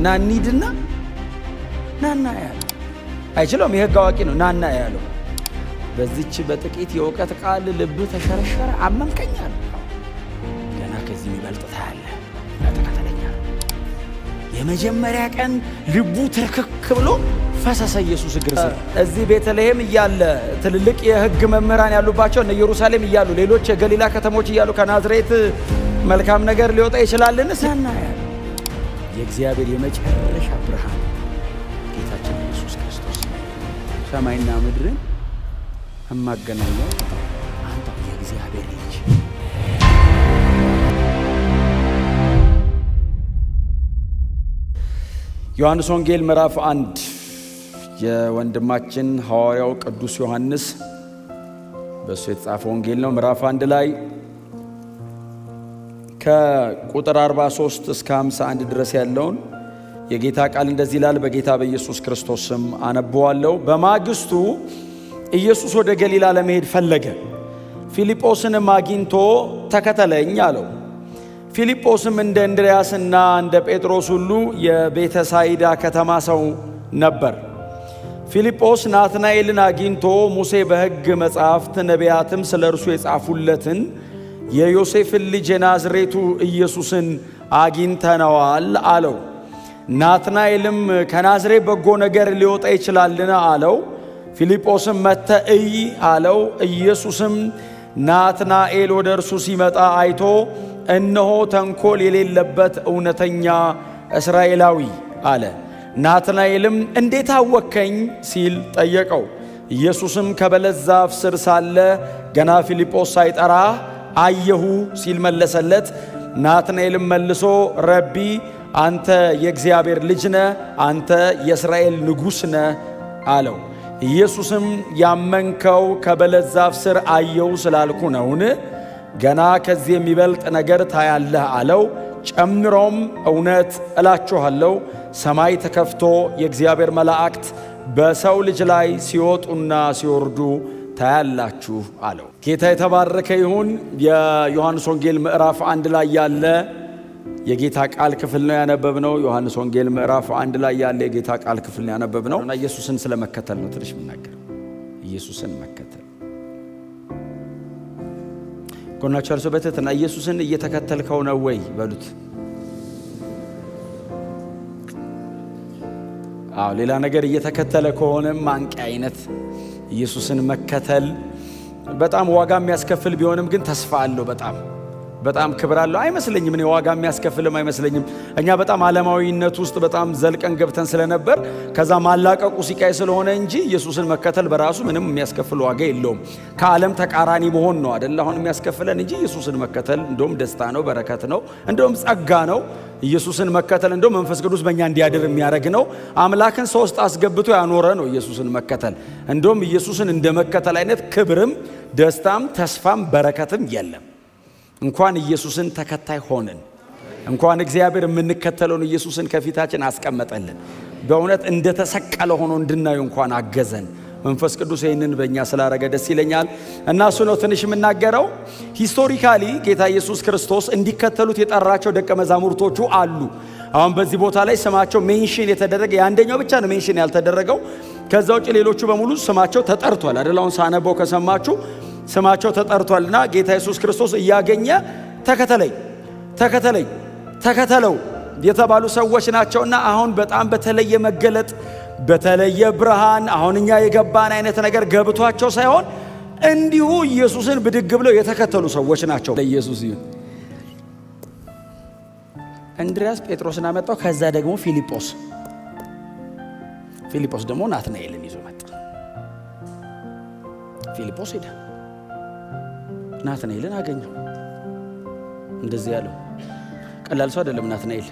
ናኒድና ናና ያለው አይችልም። የሕግ አዋቂ ነው። ናና ያለው በዚች በጥቂት የእውቀት ቃል ልብ ተሸረሸረ፣ አመንከኛል። ገና ከዚህ የሚበልጥ ታያለህ፣ ተከተለኛል። የመጀመሪያ ቀን ልቡ ትርክክ ብሎ ፈሰሰ ኢየሱስ እግር ስር። እዚህ ቤተልሔም እያለ ትልልቅ የሕግ መምህራን ያሉባቸው እነ ኢየሩሳሌም እያሉ ሌሎች የገሊላ ከተሞች እያሉ ከናዝሬት መልካም ነገር ሊወጣ ይችላልን? ሳና ያለ የእግዚአብሔር የመጨረሻ ብርሃን ጌታችን ኢየሱስ ክርስቶስ ሰማይና ምድርን እማገናኘው አንተ የእግዚአብሔር ልጅ። ዮሐንስ ወንጌል ምዕራፍ 1 የወንድማችን ሐዋርያው ቅዱስ ዮሐንስ በሱ የተጻፈ ወንጌል ነው። ምዕራፍ 1 ላይ ከቁጥር 43 እስከ 51 ድረስ ያለውን የጌታ ቃል እንደዚህ ይላል። በጌታ በኢየሱስ ክርስቶስ ስም አነበዋለሁ። በማግስቱ ኢየሱስ ወደ ገሊላ ለመሄድ ፈለገ። ፊልጶስንም አግኝቶ ተከተለኝ አለው። ፊልጶስም እንደ እንድርያስና እንደ ጴጥሮስ ሁሉ የቤተሳይዳ ከተማ ሰው ነበር። ፊልጶስ ናትናኤልን አግኝቶ ሙሴ በሕግ መጻሕፍት ነቢያትም ስለ እርሱ የጻፉለትን የዮሴፍን ልጅ የናዝሬቱ ኢየሱስን አግኝተነዋል አለው። ናትናኤልም ከናዝሬት በጎ ነገር ሊወጣ ይችላልን አለው። ፊልጶስም መጥተህ እይ አለው። ኢየሱስም ናትናኤል ወደ እርሱ ሲመጣ አይቶ እነሆ ተንኮል የሌለበት እውነተኛ እስራኤላዊ አለ። ናትናኤልም እንዴት አወከኝ ሲል ጠየቀው። ኢየሱስም ከበለስ ዛፍ ስር ሳለ ገና ፊልጶስ ሳይጠራ አየሁ ሲል መለሰለት። ናትናኤልም መልሶ ረቢ አንተ የእግዚአብሔር ልጅ ነህ፣ አንተ የእስራኤል ንጉሥ ነህ አለው። ኢየሱስም ያመንከው ከበለስ ዛፍ ስር አየሁ ስላልኩ ነውን? ገና ከዚህ የሚበልጥ ነገር ታያለህ አለው። ጨምሮም እውነት እላችኋለሁ ሰማይ ተከፍቶ የእግዚአብሔር መላእክት በሰው ልጅ ላይ ሲወጡና ሲወርዱ ታያላችሁ አለው። ጌታ የተባረከ ይሁን። የዮሐንስ ወንጌል ምዕራፍ 1 ላይ ያለ የጌታ ቃል ክፍል ነው ያነበብነው። ዮሐንስ ወንጌል ምዕራፍ 1 ላይ ያለ የጌታ ቃል ክፍል ነው ያነበብነው እና ኢየሱስን ስለመከተል ነው ትንሽ የምናገረው። ኢየሱስን መከተል ጎናችሁ ያለው በትህትና ኢየሱስን እየተከተልከው ነው ወይ በሉት። አዎ ሌላ ነገር እየተከተለ ከሆነም ማንቂያ አይነት ኢየሱስን መከተል በጣም ዋጋ የሚያስከፍል ቢሆንም ግን ተስፋ አለው። በጣም ክብር አለው አይመስለኝም። እኔ ዋጋ የሚያስከፍልም አይመስለኝም። እኛ በጣም ዓለማዊነት ውስጥ በጣም ዘልቀን ገብተን ስለነበር ከዛ ማላቀቁ ሲቃይ ስለሆነ እንጂ ኢየሱስን መከተል በራሱ ምንም የሚያስከፍል ዋጋ የለውም። ከዓለም ተቃራኒ መሆን ነው አይደል አሁን የሚያስከፍለን እንጂ ኢየሱስን መከተል እንደውም ደስታ ነው፣ በረከት ነው፣ እንደውም ጸጋ ነው። ኢየሱስን መከተል እንደውም መንፈስ ቅዱስ በእኛ እንዲያድር የሚያደርግ ነው። አምላክን ሰው ውስጥ አስገብቶ ያኖረ ነው ኢየሱስን መከተል። እንደውም ኢየሱስን እንደ መከተል አይነት ክብርም ደስታም ተስፋም በረከትም የለም። እንኳን ኢየሱስን ተከታይ ሆነን እንኳን እግዚአብሔር የምንከተለውን ኢየሱስን ከፊታችን አስቀመጠልን። በእውነት እንደተሰቀለ ሆኖ እንድናየው እንኳን አገዘን። መንፈስ ቅዱስ ይህንን በእኛ ስላረገ ደስ ይለኛል። እና እሱ ነው ትንሽ የምናገረው። ሂስቶሪካሊ ጌታ ኢየሱስ ክርስቶስ እንዲከተሉት የጠራቸው ደቀ መዛሙርቶቹ አሉ። አሁን በዚህ ቦታ ላይ ስማቸው ሜንሽን የተደረገ የአንደኛው ብቻ ነው ሜንሽን ያልተደረገው። ከዛ ውጭ ሌሎቹ በሙሉ ስማቸው ተጠርቷል አይደል? አሁን ሳነበው ከሰማችሁ ስማቸው ተጠርቷልና ጌታ ኢየሱስ ክርስቶስ እያገኘ ተከተለው የተባሉ ሰዎች ናቸውና አሁን በጣም በተለየ መገለጥ በተለየ ብርሃን አሁን እኛ የገባን አይነት ነገር ገብቷቸው ሳይሆን እንዲሁ ኢየሱስን ብድግ ብለው የተከተሉ ሰዎች ናቸው። ለኢየሱስ ይሁን። እንድርያስ ጴጥሮስን አመጣው። ከዛ ደግሞ ፊልጶስ ደግሞ ናትናኤልን ይዞ መጣ። ፊልጶስ ሄደ፣ ናትናኤልን አገኘው። እንደዚህ ያለው ቀላል ሰው አይደለም። ናትናኤል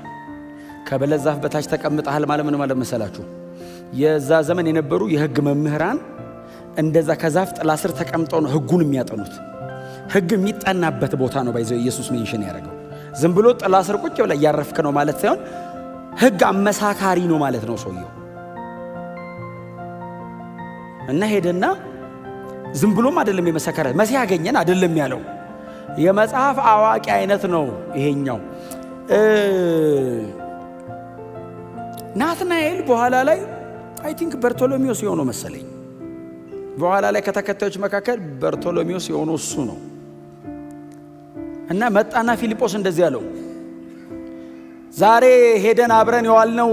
ከበለስ ዛፍ በታች ተቀምጠሃል ማለት ምን ማለት መሰላችሁ? የዛ ዘመን የነበሩ የሕግ መምህራን እንደዛ ከዛፍ ጥላ ስር ተቀምጠው ነው ሕጉን የሚያጠኑት። ሕግ የሚጠናበት ቦታ ነው ባይዘው ኢየሱስ ሜንሽን ያደረገው። ዝም ብሎ ጥላ ስር ቁጭ ብለህ እያረፍክ ነው ማለት ሳይሆን ሕግ አመሳካሪ ነው ማለት ነው ሰውየው። እና ሄደና ዝም ብሎም አይደለም የመሰከረ መሲህ ያገኘን አይደለም ያለው፣ የመጽሐፍ አዋቂ አይነት ነው ይሄኛው። ናትናኤል በኋላ ላይ አይ ቲንክ በርቶሎሜዎስ የሆነው መሰለኝ። በኋላ ላይ ከተከታዮች መካከል በርቶሎሜዎስ የሆነው እሱ ነው። እና መጣና ፊልጶስ እንደዚህ አለው፣ ዛሬ ሄደን አብረን የዋልነው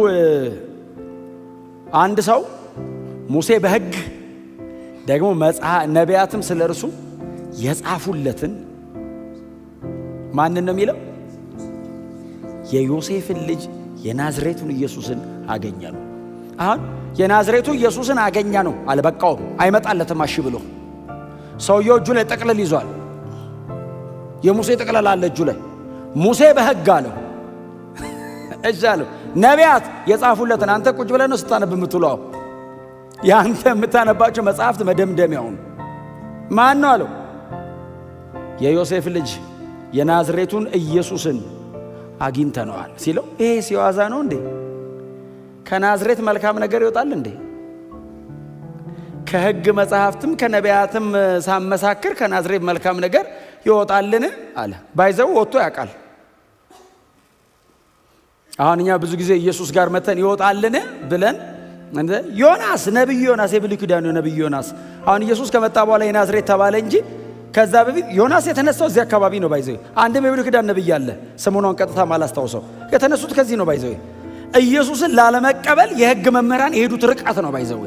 አንድ ሰው ሙሴ በሕግ ደግሞ ነቢያትም ስለ እርሱ የጻፉለትን ማንን ነው የሚለው? የዮሴፍን ልጅ የናዝሬቱን ኢየሱስን አገኘ ነው። አሁን የናዝሬቱ ኢየሱስን አገኘ ነው አልበቃውም፣ አይመጣለትም አሺ ብሎ። ሰውየው እጁ ላይ ጥቅልል ይዟል። የሙሴ ጥቅልል አለ እጁ ላይ። ሙሴ በሕግ አለው እሺ አለው። ነቢያት የጻፉለትን አንተ ቁጭ ብለህ ነው ስታነብ የምትውለው። ያንተ የምታነባቸው መጽሐፍት መደምደሚያውን ማን ነው አለው? የዮሴፍ ልጅ የናዝሬቱን ኢየሱስን አግኝተነዋል ሲለው፣ ይሄ ሲዋዛ ነው እንዴ? ከናዝሬት መልካም ነገር ይወጣል እንዴ? ከሕግ መጽሐፍትም ከነቢያትም ሳመሳክር ከናዝሬት መልካም ነገር ይወጣልን አለ። ባይዘው ወጥቶ ያውቃል። አሁን እኛ ብዙ ጊዜ ኢየሱስ ጋር መተን ይወጣልን ብለን ዮናስ፣ ነብዩ ዮናስ፣ የብሉይ ኪዳኑ ነብዩ ዮናስ። አሁን ኢየሱስ ከመጣ በኋላ የናዝሬት ተባለ እንጂ ከዛ በፊት ዮናስ የተነሳው እዚህ አካባቢ ነው። ባይዘው አንድም የብሉይ ኪዳን ነብይ አለ፣ ስሙን ቀጥታ ማላስታውሰው፣ የተነሱት ከዚህ ነው። ባይዘው ኢየሱስን ላለመቀበል የሕግ መምህራን የሄዱት ርቀት ነው። ባይዘው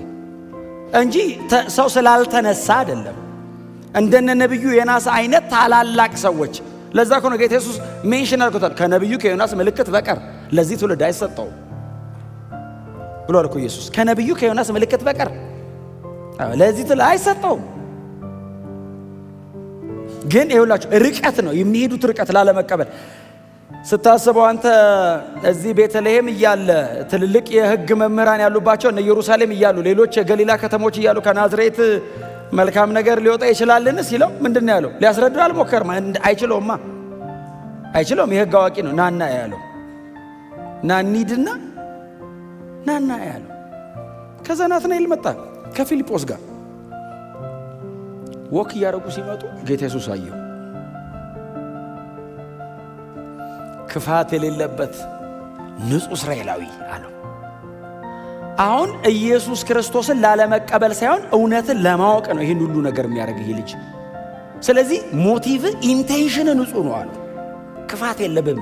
እንጂ ሰው ስላልተነሳ አይደለም። እንደነ ነብዩ ዮናስ አይነት ታላላቅ ሰዎች። ለዛ ነው ጌታ ኢየሱስ ሜንሽን አድርጎታል፣ ከነብዩ ከዮናስ ምልክት በቀር ለዚህ ትውልድ አይሰጠውም ብሎ አልኩ። ኢየሱስ ከነብዩ ከዮናስ ምልክት በቀር ለዚህ ትውልድ አይሰጠውም። ግን ይኸውላችሁ ርቀት ነው የሚሄዱት፣ ርቀት ላለመቀበል ስታስበው አንተ እዚህ ቤተልሔም እያለ ትልልቅ የሕግ መምህራን ያሉባቸው እነ ኢየሩሳሌም እያሉ ሌሎች የገሊላ ከተሞች እያሉ ከናዝሬት መልካም ነገር ሊወጣ ይችላልን ሲለው ምንድን ነው ያለው? ሊያስረዳው አልሞከርም። አይችለውማ፣ አይችለውም። የሕግ አዋቂ ነው። ናና ያለው ናኒድና ናና ያለው። ከዛ ናትናኤል መጣ ከፊልጶስ ጋር ወክ እያደረጉ ሲመጡ ጌታ ኢየሱስ አየው። ክፋት የሌለበት ንጹሕ እስራኤላዊ አለው። አሁን ኢየሱስ ክርስቶስን ላለመቀበል ሳይሆን እውነትን ለማወቅ ነው ይህን ሁሉ ነገር የሚያደርግ ይህ ልጅ። ስለዚህ ሞቲቭ ኢንቴንሽን ንጹሕ ነው አለው። ክፋት የለብም፣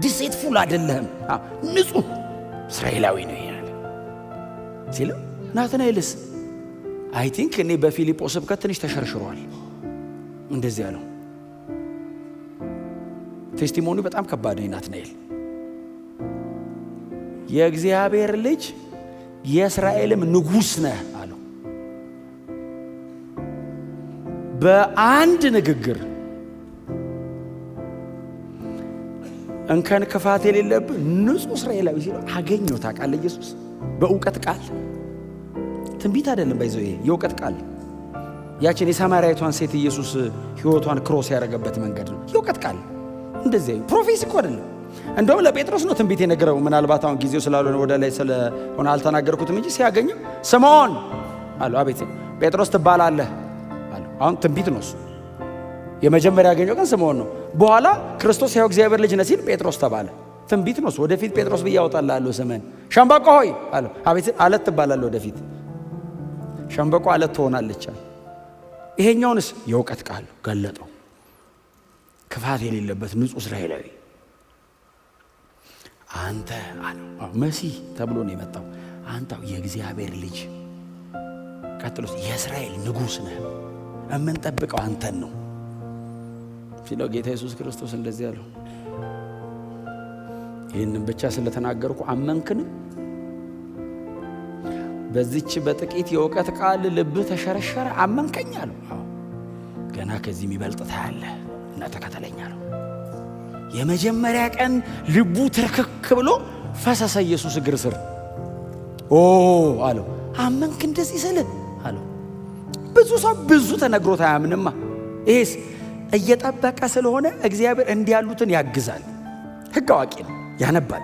ዲሴትፉል አይደለህም፣ ንጹሕ እስራኤላዊ ነው ያለ ሲለው ናትናኤልስ አይ ቲንክ እኔ በፊልጶስ ስብከት ትንሽ ተሸርሽሯል እንደዚህ ያለው። ቴስቲሞኒ በጣም ከባድ ነው። ናትናኤል የእግዚአብሔር ልጅ የእስራኤልም ንጉሥ ነህ አለው። በአንድ ንግግር እንከን ክፋት የሌለብህ ንጹሕ እስራኤላዊ ሲለው አገኘው። ታውቃለህ ኢየሱስ በእውቀት ቃል ትንቢት አይደለም ባይዘው፣ ይሄ የእውቀት ቃል። ያችን የሳማርያዊቷን ሴት ኢየሱስ ሕይወቷን ክሮስ ያደረገበት መንገድ ነው የእውቀት ቃል። እንደዚህ ፕሮፌሲ እኮ አይደለም። እንደውም ለጴጥሮስ ነው ትንቢት የነገረው። ምናልባት አሁን ጊዜው ስላልሆነ ወደ ላይ ስለሆነ አልተናገርኩትም እንጂ ሲያገኘው ስምዖን አለው። አቤት ጴጥሮስ ትባላለህ አለው። አሁን ትንቢት ነው እሱ። የመጀመሪያ ያገኘው ቀን ስምዖን ነው። በኋላ ክርስቶስ ያው እግዚአብሔር ልጅ ነህ ሲል ጴጥሮስ ተባለ። ትንቢት ነው እሱ። ወደፊት ጴጥሮስ ብዬ አወጣልሃለሁ ስምህን። ሸምበቆ ሆይ አለው። አቤት አለት ትባላለህ ወደፊት፣ ሸምበቆ አለት ትሆናለች። ይሄኛውንስ የእውቀት ቃል ገለጠው። ክፋት የሌለበት ንጹሕ እስራኤላዊ አንተ አለው። መሲህ ተብሎ ነው የመጣው። አንተው የእግዚአብሔር ልጅ፣ ቀጥሎስ የእስራኤል ንጉሥ ነህ፣ የምንጠብቀው አንተን ነው ሲለው ጌታ ኢየሱስ ክርስቶስ እንደዚህ አለው፣ ይህንን ብቻ ስለተናገርኩ አመንክን? በዚች በጥቂት የእውቀት ቃል ልብህ ተሸረሸረ አመንከኝ አለው። ገና ከዚህ የሚበልጥ ታያለህ እና ተከተለኝ አለው። የመጀመሪያ ቀን ልቡ ትርክክ ብሎ ፈሰሰ ኢየሱስ እግር ስር። ኦ አለው፣ አመንክ እንደዚህ ስል አለው። ብዙ ሰው ብዙ ተነግሮት አያምንማ። ይሄስ እየጠበቀ ስለሆነ እግዚአብሔር እንዲህ ያሉትን ያግዛል። ሕግ አዋቂ ነው፣ ያነባል።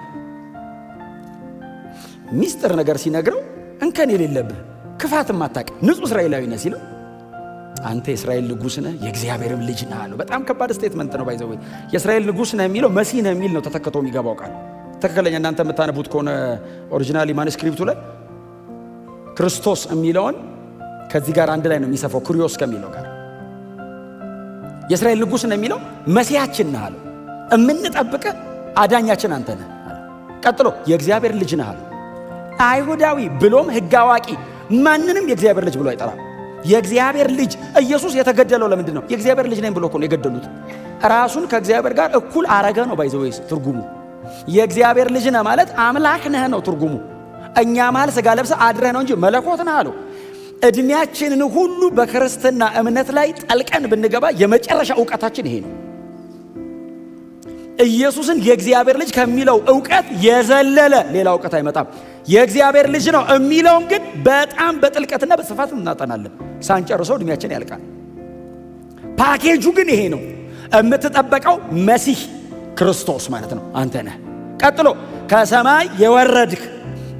ሚስጥር ነገር ሲነግረው እንከን የሌለብህ ክፋትም አታውቅ ንጹሕ እስራኤላዊ ነህ ሲለው አንተ የእስራኤል ንጉሥ ነህ የእግዚአብሔርም ልጅ ነህ አለው። በጣም ከባድ ስቴትመንት ነው። ባይዘው የእስራኤል ንጉሥ ነህ የሚለው መሲህ ነህ የሚል ነው ተተክቶ የሚገባው ቃል። ትክክለኛ እናንተ የምታነቡት ከሆነ ኦሪጂናሊ ማኑስክሪፕቱ ላይ ክርስቶስ የሚለውን ከዚህ ጋር አንድ ላይ ነው የሚሰፋው ኩሪዮስ ከሚለው ጋር። የእስራኤል ንጉሥ ነው የሚለው መሲያችን ነህ አለው። እምንጠብቅ አዳኛችን አንተ ነህ አለው። ቀጥሎ የእግዚአብሔር ልጅ ነህ አለው። አይሁዳዊ ብሎም ሕግ አዋቂ ማንንም የእግዚአብሔር ልጅ ብሎ አይጠራም። የእግዚአብሔር ልጅ ኢየሱስ የተገደለው ለምንድን ነው? የእግዚአብሔር ልጅ ነኝ ብሎ እኮ ነው የገደሉት። ራሱን ከእግዚአብሔር ጋር እኩል አረገ ነው ባይዘወይስ ትርጉሙ። የእግዚአብሔር ልጅ ነህ ማለት አምላክ ነህ ነው ትርጉሙ። እኛ መሃል ሥጋ ለብሰህ አድረህ ነው እንጂ መለኮት ነህ አለው። ዕድሜያችንን ሁሉ በክርስትና እምነት ላይ ጠልቀን ብንገባ የመጨረሻ ዕውቀታችን ይሄ ነው። ኢየሱስን የእግዚአብሔር ልጅ ከሚለው ዕውቀት የዘለለ ሌላ ዕውቀት አይመጣም። የእግዚአብሔር ልጅ ነው የሚለውን ግን በጣም በጥልቀትና በስፋት እናጠናለን። ሳንጨርሰው ዕድሜያችን ያልቃል። ፓኬጁ ግን ይሄ ነው። የምትጠበቀው መሲህ ክርስቶስ ማለት ነው አንተ ነህ። ቀጥሎ ከሰማይ የወረድክ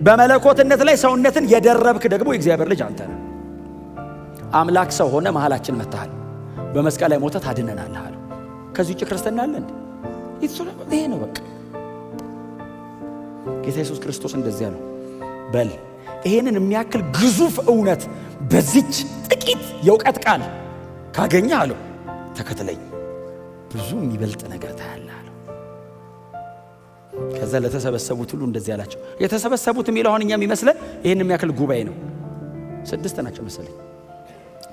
በመለኮትነት ላይ ሰውነትን የደረብክ ደግሞ የእግዚአብሔር ልጅ አንተ ነህ። አምላክ ሰው ሆነ መሃላችን መጥተሃል። በመስቀል ላይ ሞተህ ታድነናለህ አለው። ከዚህ ውጭ ክርስትና አለ እንዴ? ይሄ ነው በቃ። ጌታ ኢየሱስ ክርስቶስ እንደዚያ ነው። በል ይሄንን የሚያክል ግዙፍ እውነት በዚች ጥቂት የእውቀት ቃል ካገኘህ አለው ተከተለኝ፣ ብዙ የሚበልጥ ነገር ታያለህ አለው። ከዛ ለተሰበሰቡት ሁሉ እንደዚህ አላቸው። የተሰበሰቡት የሚለው አሁን እኛ የሚመስለን ይህን የሚያክል ጉባኤ ነው። 6 ናቸው መሰለኝ።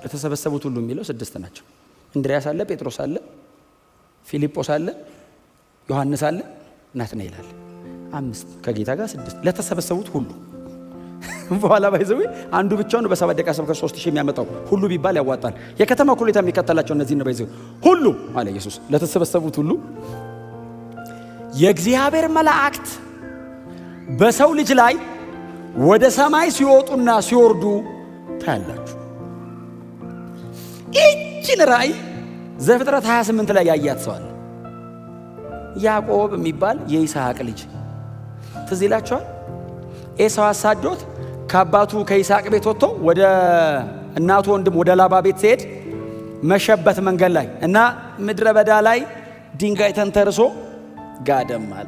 ለተሰበሰቡት ሁሉ የሚለው 6 ናቸው። እንድርያስ አለ፣ ጴጥሮስ አለ፣ ፊልጶስ አለ፣ ዮሐንስ አለ፣ ናትናኤል አለ። 5 ከጌታ ጋር 6 ለተሰበሰቡት ሁሉ። በኋላ ባይዘው አንዱ ብቻውን በ7 ደቂቃ ስብከት 3000 የሚያመጣው ሁሉ ቢባል ያዋጣል። የከተማ ኩሌታ የሚከተላቸው እነዚህ ነው። ባይዘው ሁሉ አለ ኢየሱስ ለተሰበሰቡት ሁሉ የእግዚአብሔር መላእክት በሰው ልጅ ላይ ወደ ሰማይ ሲወጡና ሲወርዱ ታያላችሁ። ይህችን ራእይ ዘፍጥረት 28 ላይ ያያት ሰው አለ። ያዕቆብ የሚባል የይስሐቅ ልጅ ትዝ ይላችኋል። ኤሳው አሳዶት ከአባቱ ከይስሐቅ ቤት ወጥቶ ወደ እናቱ ወንድም ወደ ላባ ቤት ሲሄድ መሸበት መንገድ ላይ እና ምድረ በዳ ላይ ድንጋይ ተንተርሶ ጋደማል።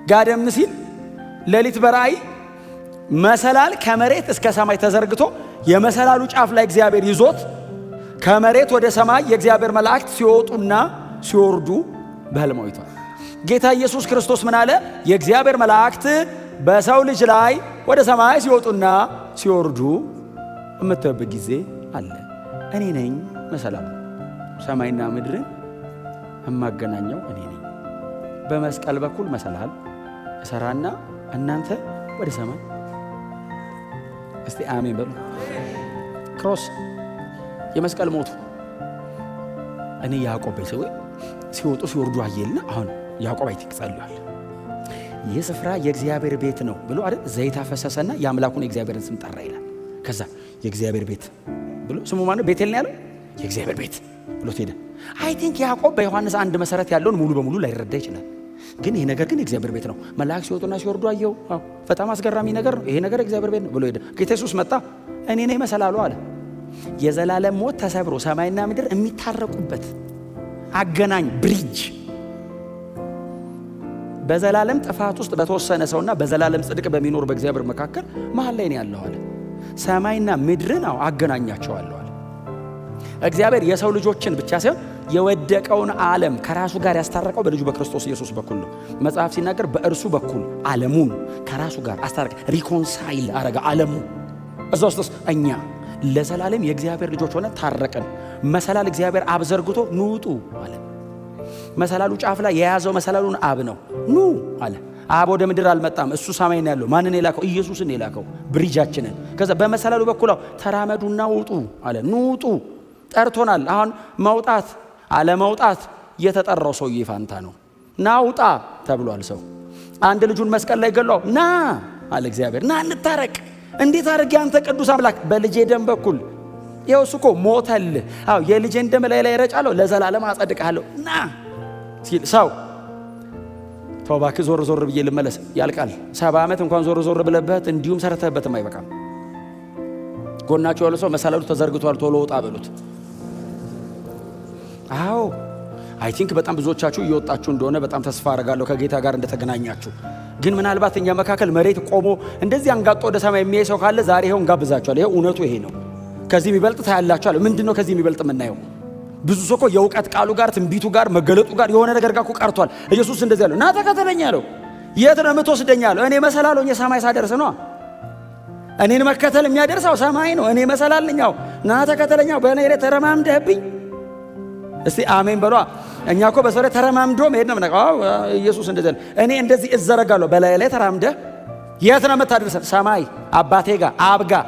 ጋደም ሲል ሌሊት በራእይ መሰላል ከመሬት እስከ ሰማይ ተዘርግቶ የመሰላሉ ጫፍ ላይ እግዚአብሔር ይዞት ከመሬት ወደ ሰማይ የእግዚአብሔር መላእክት ሲወጡና ሲወርዱ በሕልም አይቷል። ጌታ ኢየሱስ ክርስቶስ ምን አለ? የእግዚአብሔር መላእክት በሰው ልጅ ላይ ወደ ሰማይ ሲወጡና ሲወርዱ የምታዩበት ጊዜ አለ። እኔ ነኝ መሰላሉ፣ ሰማይና ምድርን የማገናኘው እኔ ነኝ። በመስቀል በኩል መሰላል እሰራና እናንተ ወደ ሰማይ። እስቲ አሜን በሉ። ክሮስ የመስቀል ሞቱ እኔ ያዕቆብ ቤተሰብ ሲወጡ ሲወርዱ አየልና አሁን ያዕቆብ አይተክሳለዋል። ይህ ስፍራ የእግዚአብሔር ቤት ነው ብሎ አይደል ዘይት አፈሰሰና የአምላኩን የእግዚአብሔርን ስም ጠራ ይላል። ከዛ የእግዚአብሔር ቤት ብሎ ስሙ ማለት ቤቴል ነው ያለው የእግዚአብሔር ቤት ብሎ ሄደ። አይ ቲንክ ያዕቆብ በዮሐንስ 1 መሰረት ያለውን ሙሉ በሙሉ ላይረዳ ይችላል። ግን ይሄ ነገር ግን የእግዚአብሔር ቤት ነው። መላእክት ሲወጡና ሲወርዱ አየው። በጣም አስገራሚ ነገር ነው። ይሄ ነገር የእግዚአብሔር ቤት ነው ብሎ ሄደ። ጌታ ኢየሱስ መጣ። እኔ ነኝ መሰላሉ አለ። የዘላለም ሞት ተሰብሮ ሰማይና ምድር የሚታረቁበት አገናኝ ብሪጅ፣ በዘላለም ጥፋት ውስጥ በተወሰነ ሰውና በዘላለም ጽድቅ በሚኖር በእግዚአብሔር መካከል መሃል ላይ ነው ያለው አለ። ሰማይና ምድርን አገናኛቸዋለሁ አለ። እግዚአብሔር የሰው ልጆችን ብቻ ሳይሆን የወደቀውን ዓለም ከራሱ ጋር ያስታረቀው በልጁ በክርስቶስ ኢየሱስ በኩል ነው። መጽሐፍ ሲናገር በእርሱ በኩል ዓለሙን ከራሱ ጋር አስታረቀ፣ ሪኮንሳይል አረጋ ዓለሙ። እዛ ውስጥ እኛ ለዘላለም የእግዚአብሔር ልጆች ሆነ ታረቀን። መሰላል እግዚአብሔር አብ ዘርግቶ ኑ ውጡ አለ። መሰላሉ ጫፍ ላይ የያዘው መሰላሉን አብ ነው። ኑ አለ። አብ ወደ ምድር አልመጣም፣ እሱ ሰማይ ነው ያለው። ማንን የላከው? ኢየሱስን የላከው፣ ብሪጃችንን። ከዛ በመሰላሉ በኩል ተራመዱና ውጡ አለ። ኑ ውጡ ጠርቶናል። አሁን መውጣት አለመውጣት የተጠራው ሰውዬ ፋንታ ነው። ና ውጣ ተብሏል። ሰው አንድ ልጁን መስቀል ላይ ገሏው ና አለ እግዚአብሔር። ና እንታረቅ። እንዴት አድርጌ አንተ ቅዱስ አምላክ በልጄ ደም በኩል ይኸው እሱ እኮ ሞተልህ። አዎ የልጄን ደም ላይ ረጫለሁ፣ ለዘላለም አጸድቅሃለሁ ና ሲል ሰው ተው እባክህ ዞር ዞር ብዬ ልመለስ ያልቃል። 70 ዓመት እንኳን ዞር ዞር ብለበት እንዲሁም ሰርተህበትም አይበቃም። ጎናቸው ያለው ሰው መሰላሉ ተዘርግቷል ቶሎ ውጣ በሉት። አዎ አይ ቲንክ በጣም ብዙዎቻችሁ እየወጣችሁ እንደሆነ በጣም ተስፋ አደርጋለሁ። ከጌታ ጋር እንደተገናኛችሁ ግን ምናልባት እኛ መካከል መሬት ቆሞ እንደዚህ አንጋጦ ወደ ሰማይ የሚያይ ሰው ካለ ዛሬ ይሄው እንጋብዛቸዋል። ይሄው እውነቱ ይሄ ነው። ከዚህ የሚበልጥ ታያላችኋል። ምንድነው ከዚህ የሚበልጥ የምናየው? ብዙ ሰው እኮ የእውቀት ቃሉ ጋር ትንቢቱ ጋር መገለጡ ጋር የሆነ ነገር ጋር እኮ ቀርቷል። ኢየሱስ እንደዚህ ያለው ና ተከተለኝ አለው። የት ነው የምትወስደኝ አለው። እኔ መሰላል ሆኜ ሰማይ ሳደርስ ነው። እኔን መከተል የሚያደርሰው ሰማይ ነው። እኔ መሰላል ነኝ። ና ተከተለኝ። በእኔ ላይ ተረማምደህብኝ እስቲ አሜን በሏ። እኛ እኮ በሰው ላይ ተረማምዶ መሄድ ነው የምናውቀው። ኢየሱስ እንደዚህ እኔ እንደዚህ እዘረጋለሁ በላይ ላይ ተራምደህ የት ነው የምታደርሰን? ሰማይ አባቴ ጋር አብ ጋር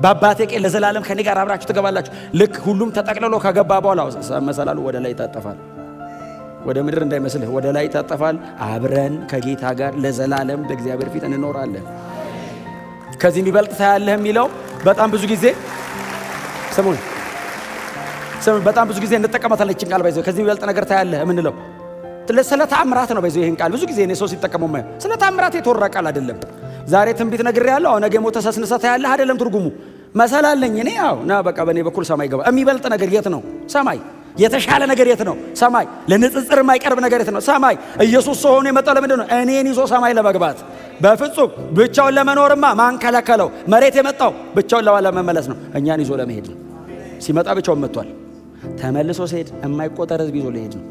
በአባቴ ቀኝ ለዘላለም ከኔ ጋር አብራችሁ ትገባላችሁ። ልክ ሁሉም ተጠቅልሎ ከገባ በኋላ መሰላሉ ወደ ላይ ይታጠፋል። ወደ ምድር እንዳይመስልህ ወደ ላይ ይታጠፋል። አብረን ከጌታ ጋር ለዘላለም በእግዚአብሔር ፊት እንኖራለን። ከዚህ የሚበልጥ ታያለህ የሚለው በጣም ብዙ ጊዜ ስሙን በጣም ብዙ ጊዜ እንጠቀማታለን። እቺን ቃል ባይዘው ከዚህ የሚበልጥ ነገር ታያለህ የምንለው ስለ ተአምራት ነው። ባይዘው ይሄን ቃል ብዙ ጊዜ እኔ ሰው ሲጠቀመው ማየው ስለ ተአምራት የተወራ ቃል አይደለም። ዛሬ ትንቢት ነግሬያለሁ። ነገ ሞተ ተሰስነሰ ታያለህ አይደለም ትርጉሙ። መሰላለኝ እኔ ና በቃ በእኔ በኩል ሰማይ ገባ። የሚበልጥ ነገር የት ነው? ሰማይ። የተሻለ ነገር የት ነው? ሰማይ። ለንጽጽር የማይቀርብ ነገር የት ነው? ሰማይ። ኢየሱስ ሰው ሆኖ የመጣው ለምንድን ነው? እኔን ይዞ ሰማይ ለመግባት። በፍጹም ብቻውን ለመኖርማ ማን ከለከለው? መሬት የመጣው ብቻውን ለመመለስ ነው። እኛን ይዞ ለመሄድ ነው። ሲመጣ ብቻውን መጥቷል። ተመልሶ ሲሄድ የማይቆጠር ሕዝብ ይዞ ሊሄድ ነው።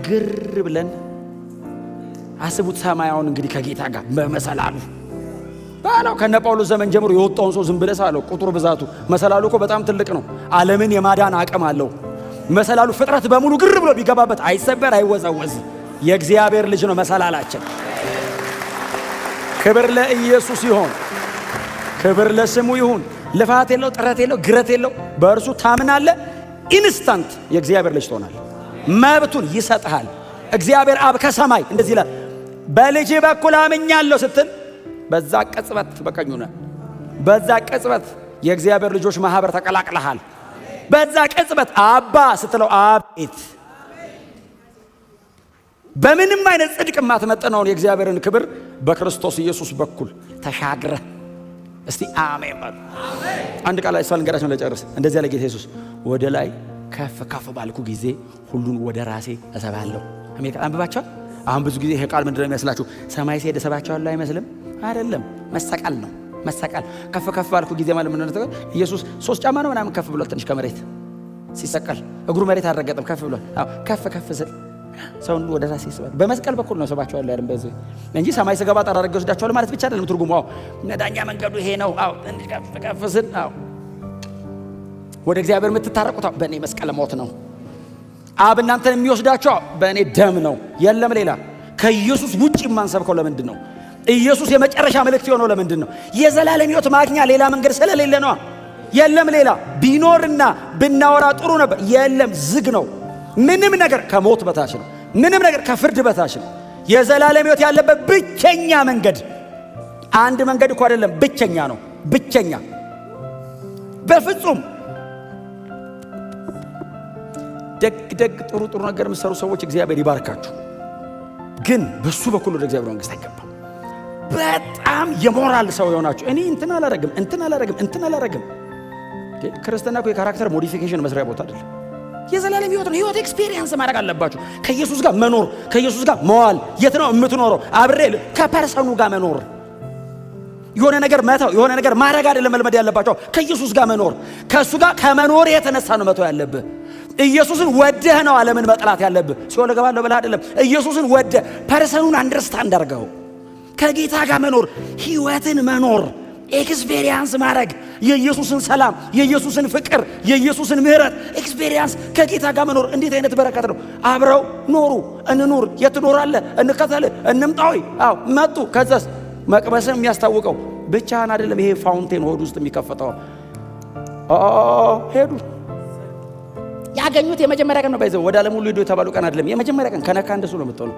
ግር ብለን አስቡት። ሰማያውን እንግዲህ ከጌታ ጋር በመሰላሉ ባለው ከነ ጳውሎስ ዘመን ጀምሮ የወጣውን ሰው ዝም ብለህ ሳለው ቁጥሩ ብዛቱ መሰላሉ እኮ በጣም ትልቅ ነው። ዓለምን የማዳን አቅም አለው መሰላሉ። ፍጥረት በሙሉ ግር ብሎ ቢገባበት አይሰበር አይወዛወዝ። የእግዚአብሔር ልጅ ነው መሰላላችን። ክብር ለኢየሱስ ይሁን፣ ክብር ለስሙ ይሁን። ልፋት የለው፣ ጥረት የለው፣ ግረት የለው። በእርሱ ታምናለህ፣ ኢንስታንት የእግዚአብሔር ልጅ ትሆናለህ። መብቱን ይሰጥሃል። እግዚአብሔር አብ ከሰማይ እንደዚህ ይላል፣ በልጅ በኩል አምኛለሁ ስትል በዛ ቅጽበት በቀኙ ነህ። በዛ ቅጽበት የእግዚአብሔር ልጆች ማህበር ተቀላቅለሃል። በዛ ቅጽበት አባ ስትለው አቤት። በምንም አይነት ጽድቅ የማትመጥነውን የእግዚአብሔርን ክብር በክርስቶስ ኢየሱስ በኩል ተሻግረህ እስቲ አሜን በሉ። አንድ ቃል ላይ ሳልንገራችሁ ለጨርስ። እንደዚህ ያለ ጌታ ኢየሱስ ወደ ላይ ከፍ ከፍ ባልኩ ጊዜ ሁሉን ወደ ራሴ እሰባለሁ። አሜሪካ አንብባችኋል። አሁን ብዙ ጊዜ ይሄ ቃል ምንድን ነው የሚመስላችሁ? ሰማይ ሲሄድ እሰባችኋለሁ አይመስልም? አይደለም፣ መሰቀል ነው። መሰቀል ከፍ ከፍ ባልኩ ጊዜ ማለት ምን ነው? ኢየሱስ 3 ጫማ ነው ምናምን ከፍ ብሏል። ትንሽ ከመሬት ሲሰቀል እግሩ መሬት አልረገጠም፣ ከፍ ብሏል። አዎ ከፍ ከፍ ስል ሰውን ወደ ራሴ ይስባል። በመስቀል በኩል ነው ሰባቸዋለሁ አይደል? በዚህ እንጂ ሰማይ ስገባ ጠራርጌ ወስዳቸዋለሁ ማለት ብቻ አይደለም ትርጉሙ። አዎ መዳኛ መንገዱ ይሄ ነው። አዎ ትንሽ ከፍ ከፍ ስል አዎ ወደ እግዚአብሔር የምትታረቁት በእኔ መስቀል ሞት ነው። አብ እናንተን የሚወስዳቸው በእኔ ደም ነው። የለም ሌላ። ከኢየሱስ ውጭ የማንሰብከው ለምንድን ነው? ኢየሱስ የመጨረሻ መልእክት የሆነው ለምንድን ነው? የዘላለም ሕይወት ማግኛ ሌላ መንገድ ስለሌለ ነው። የለም ሌላ። ቢኖርና ብናወራ ጥሩ ነበር። የለም፣ ዝግ ነው። ምንም ነገር ከሞት በታች ነው። ምንም ነገር ከፍርድ በታች ነው። የዘላለም ሕይወት ያለበት ብቸኛ መንገድ፣ አንድ መንገድ እኮ አይደለም፣ ብቸኛ ነው። ብቸኛ በፍጹም ደግ ጥሩ ነገር የምትሰሩ ሰዎች እግዚአብሔር ይባርካችሁ። ግን በሱ በኩል ወደ እግዚአብሔር መንግስት አይገባም። በጣም የሞራል ሰው የሆናችሁ እኔ እንትን አላረግም። ክርስትና እኮ የካራክተር ሞዲፊኬሽን መስሪያ ቦታ አይደለም። የዘላለም ሕይወት ነው። ሕይወት ኤክስፒሪየንስ ማድረግ አለባችሁ። ከኢየሱስ ጋር መኖር፣ ከኢየሱስ ጋር መዋል። የት ነው የምትኖረው? አብሬ ከፐርሰኑ ጋር መኖር። የሆነ ነገር መተው፣ የሆነ ነገር ማድረግ አይደለም መልመድ ያለባቸው። ከኢየሱስ ጋር መኖር። ከእሱ ጋር ከመኖር የተነሳ ነው መተው ያለብህ። ኢየሱስን ወደህ ነው ዓለምን መጥላት ያለብህ። ሲኦል እገባለሁ ብለህ አይደለም። ኢየሱስን ወደህ ፐርሰኑን አንደርስታንድ አድርገው ከጌታ ጋር መኖር፣ ሕይወትን መኖር፣ ኤክስፔሪየንስ ማድረግ፣ የኢየሱስን ሰላም፣ የኢየሱስን ፍቅር፣ የኢየሱስን ምሕረት ኤክስፔሪየንስ ከጌታ ጋር መኖር እንዴት አይነት በረከት ነው! አብረው ኖሩ። እንኑር። የት ትኖራለህ? እንከተልህ፣ እንምጣዊ። አዎ መጡ። ከዛስ መቅበስም የሚያስታውቀው ብቻህን አይደለም። ይሄ ፋውንቴን ሆድ ውስጥ የሚከፈተው ሄዱ። ያገኙት የመጀመሪያ ቀን ነው። ባይዘው ወደ ዓለም ሁሉ ሄዱ የተባሉ ቀን አይደለም። የመጀመሪያ ቀን ከነካ እንደሱ ነው የምትሆነው።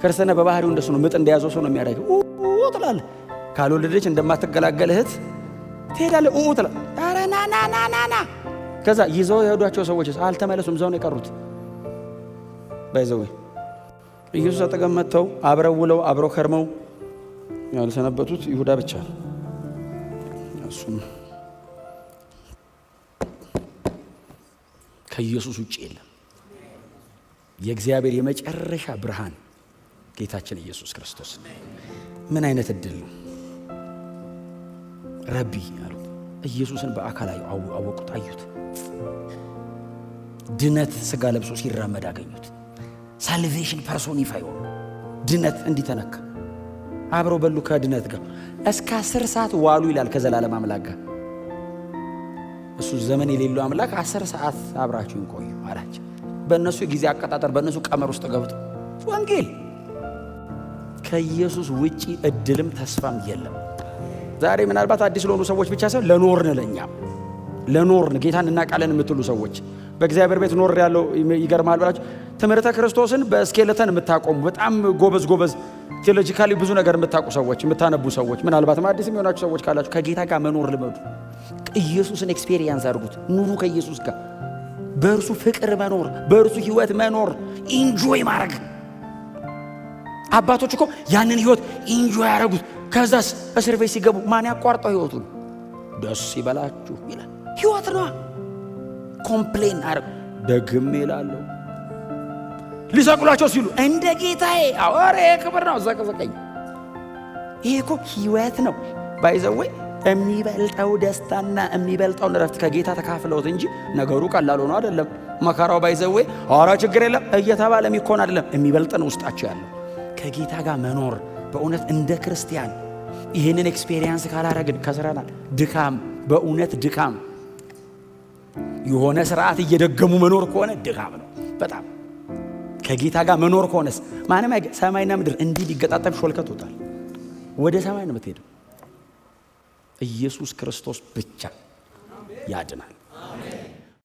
ክርስትና በባህሪው እንደሱ ነው። ምጥ እንደያዘው ሰው ነው የሚያደርገው። ትላለህ። ካልወለደች እንደማትገላገል እህት ትሄዳለህ። ትላለህ። ኧረ ና። ከዛ ይዘው የሄዷቸው ሰዎች አልተመለሱም። እዛው ነው የቀሩት። ባይዘው ኢየሱስ አጠገብ መጥተው አብረው ውለው አብረው ከርመው ያልሰነበቱት ይሁዳ ብቻ ነው። እሱም ከኢየሱስ ውጭ የለም። የእግዚአብሔር የመጨረሻ ብርሃን ጌታችን ኢየሱስ ክርስቶስ። ምን አይነት እድል ነው! ረቢ አሉት። ኢየሱስን በአካል አወቁት፣ አዩት። ድነት ስጋ ለብሶ ሲራመድ አገኙት። ሳልቬሽን ፐርሶኒፋይ ሆኖ ድነት እንዲተነካ አብረው በሉ ከድነት ጋር እስከ 10 ሰዓት ዋሉ ይላል ከዘላለም አምላክ ጋር። እሱ ዘመን የሌለው አምላክ 10 ሰዓት አብራችሁን ቆዩ አላቸው። በእነሱ ጊዜ አቀጣጠር፣ በእነሱ ቀመር ውስጥ ገብቶ ወንጌል ከኢየሱስ ውጪ እድልም ተስፋም የለም። ዛሬ ምናልባት አዲስ ለሆኑ ሰዎች ብቻ ሳይሆን ለኖርን፣ ለኛም ለኖርን ጌታን እናውቃለን የምትሉ ሰዎች በእግዚአብሔር ቤት ኖር ያለው ይገርማል ብላችሁ ትምህርተ ክርስቶስን በስኬለተን የምታቆሙ በጣም ጎበዝ ቴዎሎጂካሊ ብዙ ነገር የምታውቁ ሰዎች፣ የምታነቡ ሰዎች፣ ምናልባት አዲስም የሆናችሁ ሰዎች ካላችሁ ከጌታ ጋር መኖር ልመዱ። ኢየሱስን ኤክስፔሪየንስ አድርጉት። ኑሩ ከኢየሱስ ጋር፣ በእርሱ ፍቅር መኖር፣ በእርሱ ህይወት መኖር፣ ኢንጆይ ማድረግ። አባቶች እኮ ያንን ህይወት ኢንጆይ ያደረጉት። ከዛስ እስር ቤት ሲገቡ ማን ያቋርጠው ህይወቱን? ደስ ይበላችሁ ይላል። ህይወት ነው። ኮምፕሌን አረግ ደግሜ እላለሁ። ሊሰቅሏቸው ሲሉ እንደ ጌታዬ አወሬ ክብር ነው ዘቀዘቀኝ። ይሄ እኮ ህይወት ነው። ባይዘወይ የሚበልጠው ደስታና የሚበልጠው ረፍት ከጌታ ተካፍለውት እንጂ ነገሩ ቀላል ሆኖ አይደለም። መከራው ባይዘወይ አራ ችግር የለም እየተባለ የሚኮን አይደለም። የሚበልጥ ነው ውስጣቸው ያለው ከጌታ ጋር መኖር። በእውነት እንደ ክርስቲያን ይህንን ኤክስፔሪየንስ ካላረግን ከስራናል። ድካም፣ በእውነት ድካም። የሆነ ስርዓት እየደገሙ መኖር ከሆነ ድካም ነው በጣም። ከጌታ ጋር መኖር ከሆነስ ማንም ሰማይና ምድር እንዲህ ሊገጣጠም ሾልከቶታል። ወደ ሰማይ ነው የምትሄደው። ኢየሱስ ክርስቶስ ብቻ ያድናል።